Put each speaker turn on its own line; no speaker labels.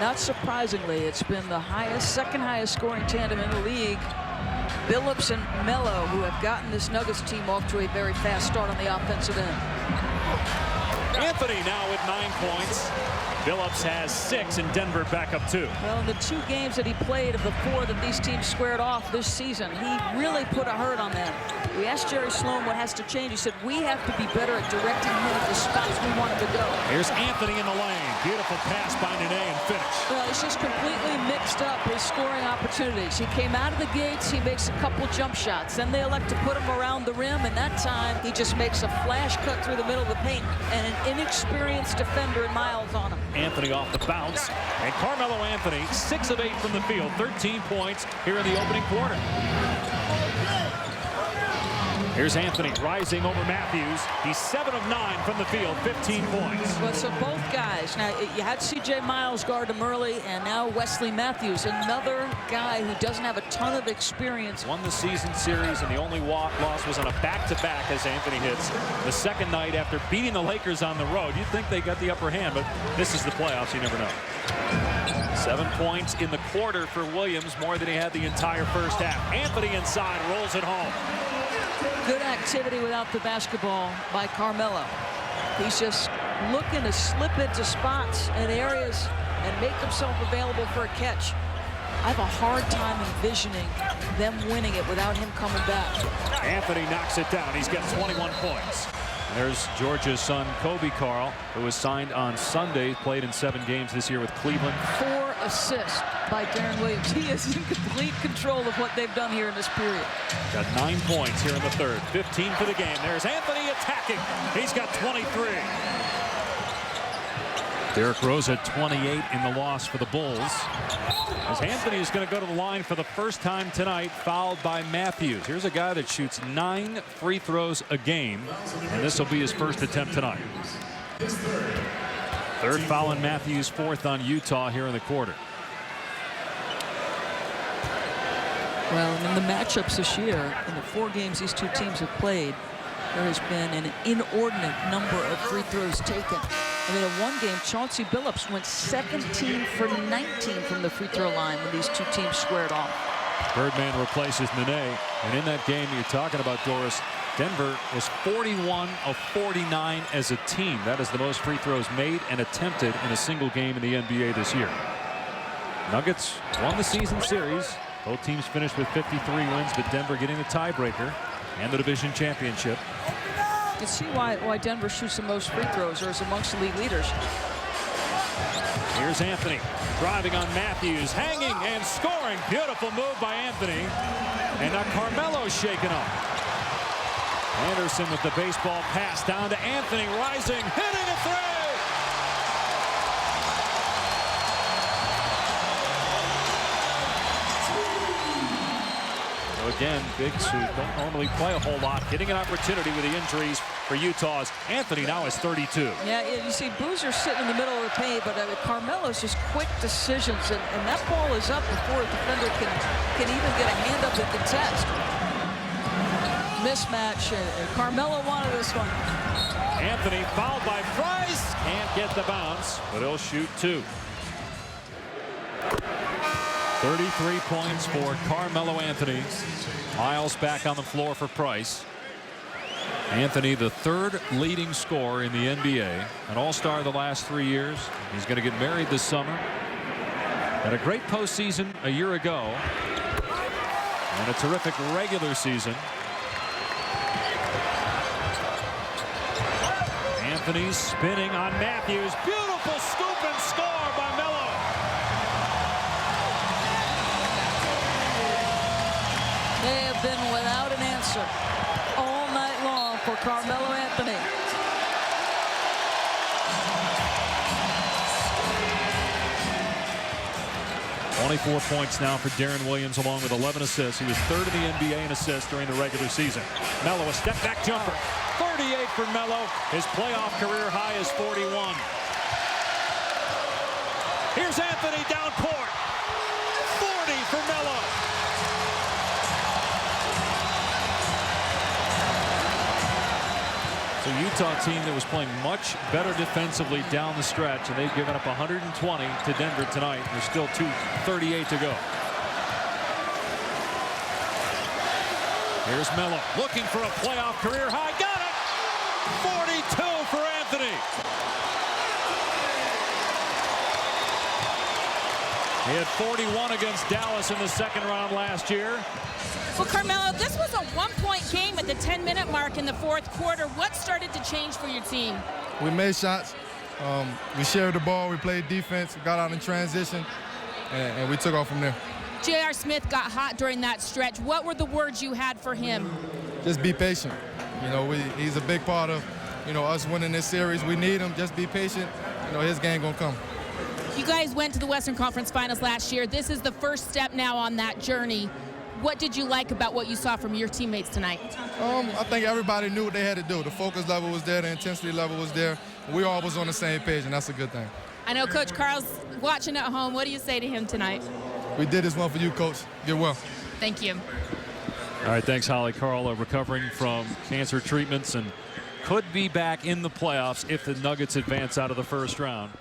not surprisingly, it's been the second highest scoring tandem in the league. Billups and Melo, who have gotten this Nuggets team off to a very fast start on the offensive end.
Anthony now with 9 points. Billups has 6 and Denver back up 2.
Well, in the 2 games that he played of the 4 that these teams squared off this season, he really put a hurt on them. We asked Jerry Sloan what has to change. He said, we have to be better at directing him to the spots we want him to go.
Here's Anthony in the lane. Beautiful pass by Nene and finish.
Well, he's just completely mixed up his scoring opportunities. He came out of the gates, he makes a couple jump shots. Then they elect to put him around the rim, and that time he just makes a flash cut through the middle of the paint, and an inexperienced defender in Miles on him.
Anthony off the bounce, and Carmelo Anthony 6 of 8 from the field, 13 points here in the opening quarter. Here's Anthony rising over Matthews. He's 7 of 9 from the field, 15 points.
Well, so both guys. Now, you had C.J. Miles guard him early, and now Wesley Matthews, another guy who doesn't have a ton of experience.
Won the season series, and the only loss was on a back-to-back as Anthony hits the second night after beating the Lakers on the road. You'd think they got the upper hand, but this is the playoffs. You never know. 7 points in the quarter for Williams, more than he had the entire first half. Anthony inside, rolls it home.
Good activity without the basketball by Carmelo. He's just looking to slip into spots and areas and make himself available for a catch. I have a hard time envisioning them winning it without him coming back.
Anthony knocks it down. He's got 21 points. There's Georgia's son, Kobe Carl, who was signed on Sunday, played in 7 games this year with Cleveland.
4 assists by Darren Williams. He is in complete control of what they've done here in this period.
Got 9 points here in the third. 15 for the game. There's Anthony attacking. He's got 23. Derrick Rose at 28 in the loss for the Bulls. As Anthony is going to go to the line for the first time tonight, fouled by Matthews. Here's a guy that shoots 9 free throws a game, and this will be his first attempt tonight. Third foul on Matthews, 4th on Utah here in the quarter.
Well, in the matchups this year, in the 4 games these two teams have played, there has been an inordinate number of free throws taken. I mean, in one game, Chauncey Billups went 17 for 19 from the free throw line when these two teams squared off.
Birdman replaces Nene, and in that game you're talking about, Doris, Denver was 41 of 49 as a team. That is the most free throws made and attempted in a single game in the NBA this year. Nuggets won the season series. Both teams finished with 53 wins, but Denver getting the tiebreaker and the division championship.
You can see why Denver shoots the most free throws, or is amongst the league leaders.
Here's Anthony driving on Matthews, hanging and scoring. Beautiful move by Anthony. And now Carmelo's shaken up. Anderson with the baseball pass down to Anthony, rising, hitting a three. Again, bigs who don't normally play a whole lot, getting an opportunity with the injuries for Utah's Anthony now has 32.
Yeah, you see Boozer sitting in the middle of the paint, but Carmelo's just quick decisions, and that ball is up before a defender can even get a hand up and contest. Mismatch, and Carmelo wanted this one.
Anthony fouled by Price, can't get the bounce, but he'll shoot 2. 33 points for Carmelo Anthony. Miles back on the floor for Price. Anthony, the 3rd leading scorer in the NBA, an all-star the last 3 years. He's going to get married this summer. Had a great postseason a year ago, and a terrific regular season. Anthony spinning on Matthews. Beautiful scoop and score by Melo.
They have been without an answer all night long for Carmelo Anthony.
Only 4 points now for Darren Williams, along with 11 assists. He was 3rd in the NBA in assists during the regular season. Melo, a step back jumper. 38 for Melo. His playoff career high is 41. Here's Anthony down court. 40 for Melo. So Utah team that was playing much better defensively down the stretch, and they've given up 120 to Denver tonight. There's still 2:38 to go. Here's Melo looking for a playoff career high. Got it! 42 for Anthony. He had 41 against Dallas in the second round last year.
Well, Carmelo, this was a one-point game at the 10-minute mark in the fourth quarter. What started to change for your team?
We made shots. We shared the ball. We played defense. We got out in transition, and we took off from there.
J.R. Smith got hot during that stretch. What were the words you had for him?
Just be patient. You know, he's a big part of, us winning this series. We need him. Just be patient. His game gonna come.
You guys went to the Western Conference Finals last year. This is the first step now on that journey. What did you like about what you saw from your teammates tonight?
I think everybody knew what they had to do. The focus level was there. The intensity level was there. We all was on the same page, and that's a good thing.
I know Coach Carl's watching at home. What do you say to him tonight?
We did this one for you, Coach. Get well.
Thank you.
All right, thanks, Holly. Carl recovering from cancer treatments and could be back in the playoffs if the Nuggets advance out of the first round.